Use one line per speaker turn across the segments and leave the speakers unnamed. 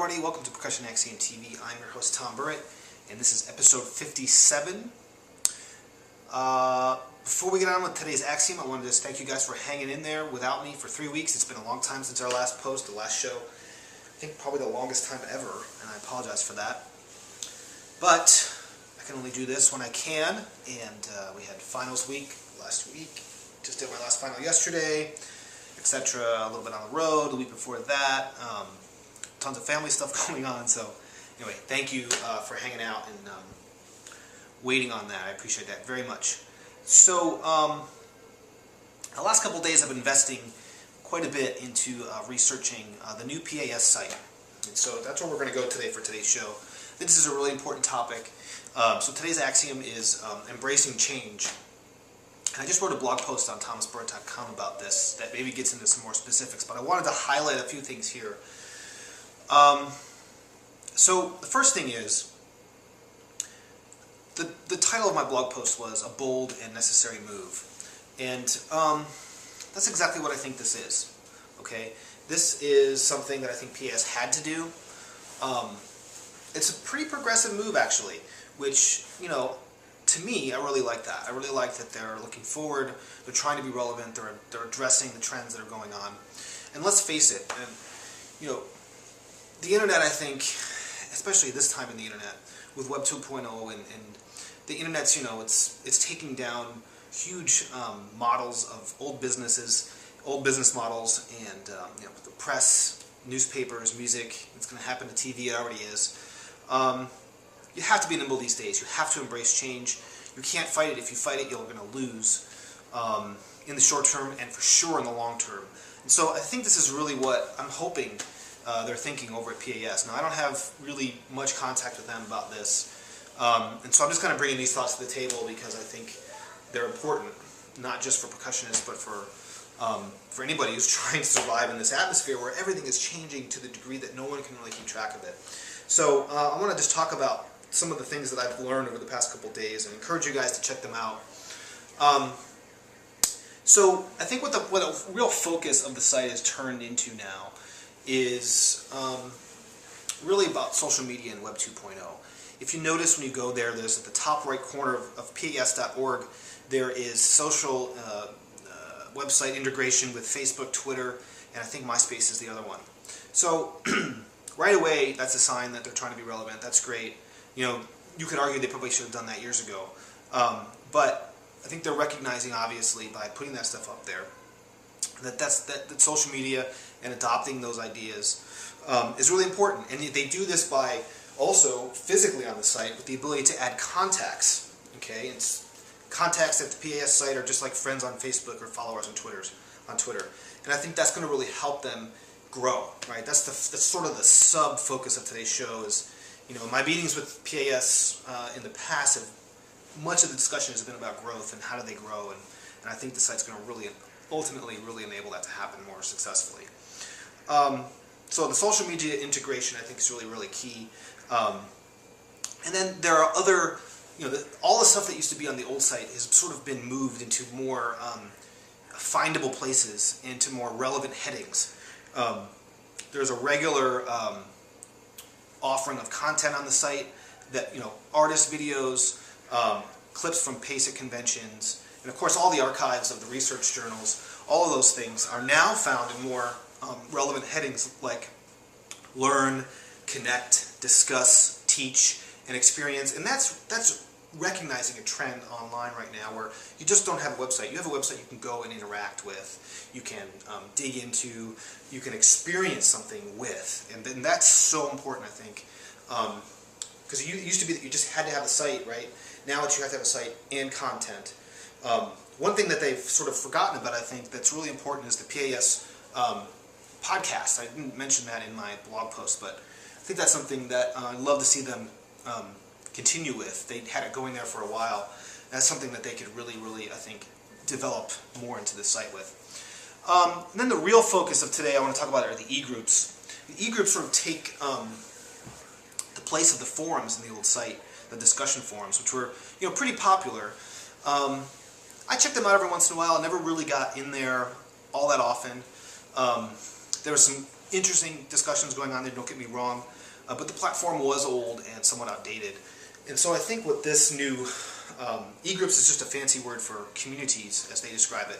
everybody. Welcome to Percussion Axiom TV. I'm your host, Tom Burritt, and this is episode 57. Before we get on with today's Axiom, I wanted to just thank you guys for hanging in there without me for 3 weeks. It's been a long time since our last post, the last show. I think probably the longest time ever, and I apologize for that. But I can only do this when I can, and we had finals week last week. Just did my last final yesterday, etc. A little bit on the road, the week before that. Tons of family stuff going on. So anyway, thank you for hanging out and waiting on that. I appreciate that very much. So the last couple of days I've been investing quite a bit into researching the new PAS site. And so that's where we're going to go today for today's show. This is a really important topic. So today's axiom is embracing change. And I just wrote a blog post on thomasburritt.com about this that maybe gets into some more specifics, but I wanted to highlight a few things here. So the first thing is, the title of my blog post was A Bold and Necessary Move. And that's exactly what I think this is. Okay, this is something that I think PAS had to do. It's a pretty progressive move, actually, which, you know, to me, I really like that. I really like that they're looking forward, they're trying to be relevant, they're addressing the trends that are going on. And let's face it, you know, the internet, I think, especially this time in the internet, with Web 2.0 and the internet's, you know, it's taking down huge models of old business models, and you know, the press, newspapers, music. It's going to happen to TV. It already is. You have to be nimble these days. You have to embrace change. You can't fight it. If you fight it, you're going to lose in the short term and for sure in the long term. And so I think this is really what I'm hoping they're thinking over at PAS. Now, I don't have really much contact with them about this, and so I'm just kind of bringing these thoughts to the table because I think they're important, not just for percussionists, but for anybody who's trying to survive in this atmosphere where everything is changing to the degree that no one can really keep track of it. So I want to just talk about some of the things that I've learned over the past couple days and encourage you guys to check them out. So I think what the real focus of the site is turned into now is really about social media and Web 2.0. If you notice when you go there, there's at the top right corner of pas.org, there is social website integration with Facebook, Twitter, and I think MySpace is the other one. So right away, that's a sign that they're trying to be relevant. That's great. You know, you could argue they probably should have done that years ago. But I think they're recognizing, obviously, by putting that stuff up there, that social media and adopting those ideas is really important. And they do this by also physically on the site with the ability to add contacts. Okay, and contacts at the PAS site are just like friends on Facebook or followers on Twitter. And I think that's going to really help them grow. Right? That's sort of the sub focus of today's show. Is, you know, my meetings with PAS in the past much of the discussion has been about growth and how do they grow, and I think the site's going to really ultimately enable that to happen more successfully. So the social media integration, I think, is really key. And then there are other, you know, all the stuff that used to be on the old site has sort of been moved into more findable places, into more relevant headings. There's a regular offering of content on the site that, you know, artist videos, clips from PASIC conventions, and of course all the archives of the research journals. All of those things are now found in more relevant headings like learn, connect, discuss, teach, and experience. And that's recognizing a trend online right now where you just don't have a website. You have a website you can go and interact with, you can dig into, you can experience something with. And that's so important, I think. Because it used to be that you just had to have a site, right? Now that you have to have a site and content. One thing that they've sort of forgotten about, I think, that's really important is the PAS podcast. I didn't mention that in my blog post, but I think that's something that I'd love to see them continue with. They had it going there for a while. That's something that they could really, I think, develop more into the site with. And then the real focus of today I want to talk about are the EGroups. The EGroups sort of take the place of the forums in the old site, the discussion forums, which were, you know, pretty popular. I checked them out every once in a while. I never really got in there all that often. There were some interesting discussions going on there, don't get me wrong, but the platform was old and somewhat outdated. And so I think what this new EGroups is just a fancy word for communities, as they describe it.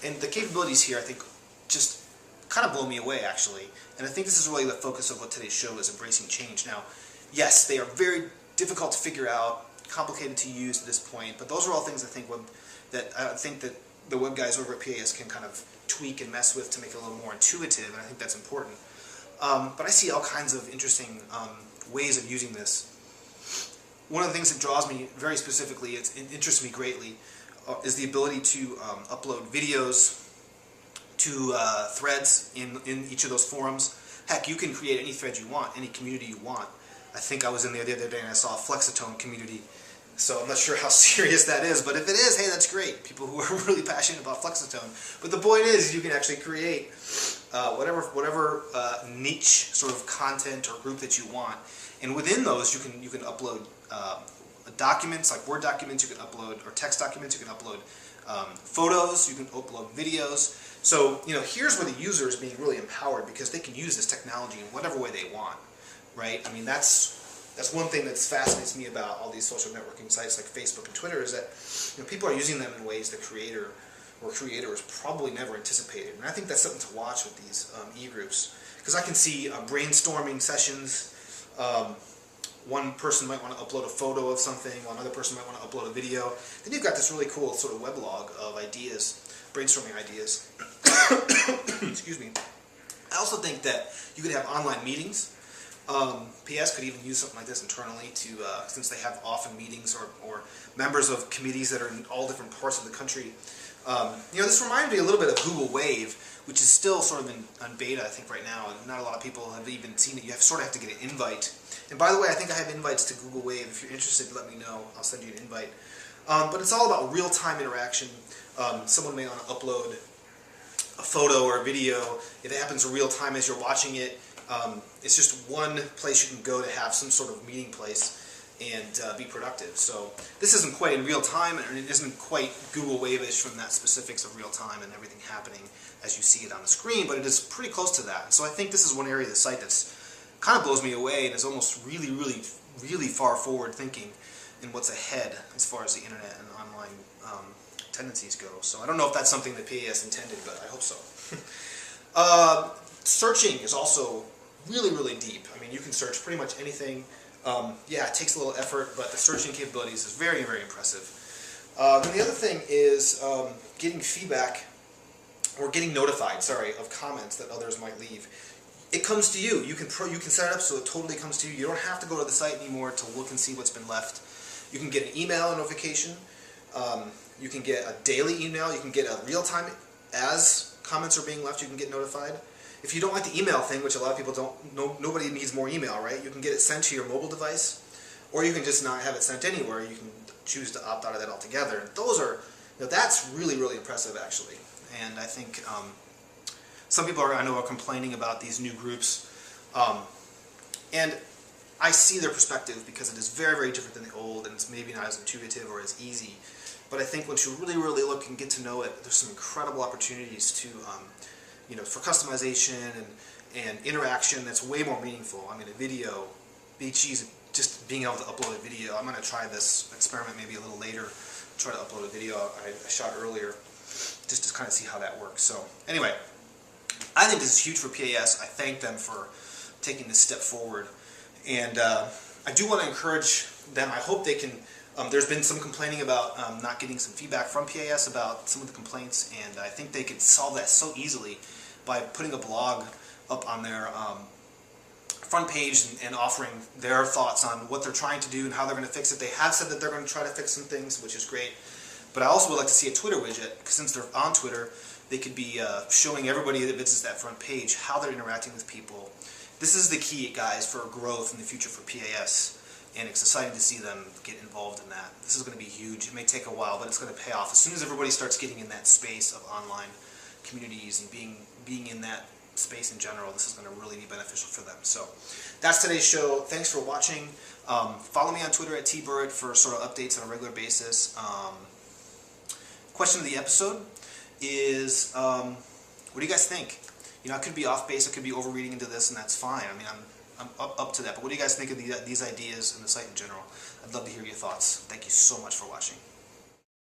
And the capabilities here, I think, just kind of blow me away, actually. And I think this is really the focus of what today's show is, embracing change. Now, yes, they are very difficult to figure out, complicated to use at this point, but those are all things I think that the web guys over at PAS can kind of tweak and mess with to make it a little more intuitive, and I think that's important. But I see all kinds of interesting ways of using this. One of the things that draws me very specifically, it interests me greatly, is the ability to upload videos to threads in each of those forums. Heck, you can create any thread you want, any community you want. I think I was in there the other day and I saw a Flexatone community, so I'm not sure how serious that is, but if it is, hey, that's great. People who are really passionate about Flexatone. But the point is, you can actually create whatever niche sort of content or group that you want, and within those, you can upload documents, like Word documents. You can upload, or text documents. You can upload photos. You can upload videos. So here's where the user is being really empowered, because they can use this technology in whatever way they want, right? I mean, that's one thing that fascinates me about all these social networking sites like Facebook and Twitter, is that people are using them in ways the creators probably never anticipated. And I think that's something to watch with these e-groups, because I can see brainstorming sessions. One person might want to upload a photo of something, one other person might want to upload a video. Then you've got this really cool sort of weblog of ideas, brainstorming ideas. Excuse me. I also think that you could have online meetings. PS could even use something like this internally to, since they have often meetings or members of committees that are in all different parts of the country. This reminded me a little bit of Google Wave, which is still sort of on beta, I think, right now, and not a lot of people have even seen it. You sort of have to get an invite. And by the way, I think I have invites to Google Wave. If you're interested, let me know. I'll send you an invite. But it's all about real-time interaction. Someone may want to upload a photo or a video. If it happens in real time as you're watching it, it's just one place you can go to have some sort of meeting place and be productive. So this isn't quite in real time, and it isn't quite Google Wave-ish from that specifics of real time and everything happening as you see it on the screen, but it is pretty close to that. So I think this is one area of the site that's kind of blows me away and is almost really, really, really far forward thinking in what's ahead as far as the internet and online tendencies go. So I don't know if that's something that PAS intended, but I hope so. Searching is also really, really deep. I mean, you can search pretty much anything. Yeah, it takes a little effort, but the searching capabilities is very, very impressive. And the other thing is getting feedback, or getting notified, of comments that others might leave. It comes to you. You can set it up so it totally comes to you. You don't have to go to the site anymore to look and see what's been left. You can get an email notification. You can get a daily email. You can get a real-time, as comments are being left, you can get notified. If you don't like the email thing, which a lot of people don't, nobody needs more email, right? You can get it sent to your mobile device, or you can just not have it sent anywhere. You can choose to opt out of that altogether. Those are, that's really, really impressive, actually. And I think some people I know are complaining about these new groups, and I see their perspective, because it is very, very different than the old, and it's maybe not as intuitive or as easy. But I think once you really, really look and get to know it, there's some incredible opportunities to, for customization and interaction that's way more meaningful. I mean, a video, just being able to upload a video. I'm going to try this experiment maybe a little later, try to upload a video I shot earlier, just to kind of see how that works. So anyway, I think this is huge for PAS. I thank them for taking this step forward. And I do want to encourage them. I hope they can. There's been some complaining about not getting some feedback from PAS about some of the complaints, and I think they could solve that so easily by putting a blog up on their front page and offering their thoughts on what they're trying to do and how they're going to fix it. They have said that they're going to try to fix some things, which is great. But I also would like to see a Twitter widget, because since they're on Twitter, they could be showing everybody that visits that front page how they're interacting with people. This is the key, guys, for growth in the future for PAS. And it's exciting to see them get involved in that. This is going to be huge. It may take a while, but it's going to pay off. As soon as everybody starts getting in that space of online communities and being in that space in general, this is going to really be beneficial for them. So that's today's show. Thanks for watching. Follow me on Twitter at @Burritt for sort of updates on a regular basis. Question of the episode is, what do you guys think? You know, I could be off base, I could be overreading into this, and that's fine. I mean, I'm up to that. But what do you guys think of these ideas and the site in general? I'd love to hear your thoughts. Thank you so much for watching.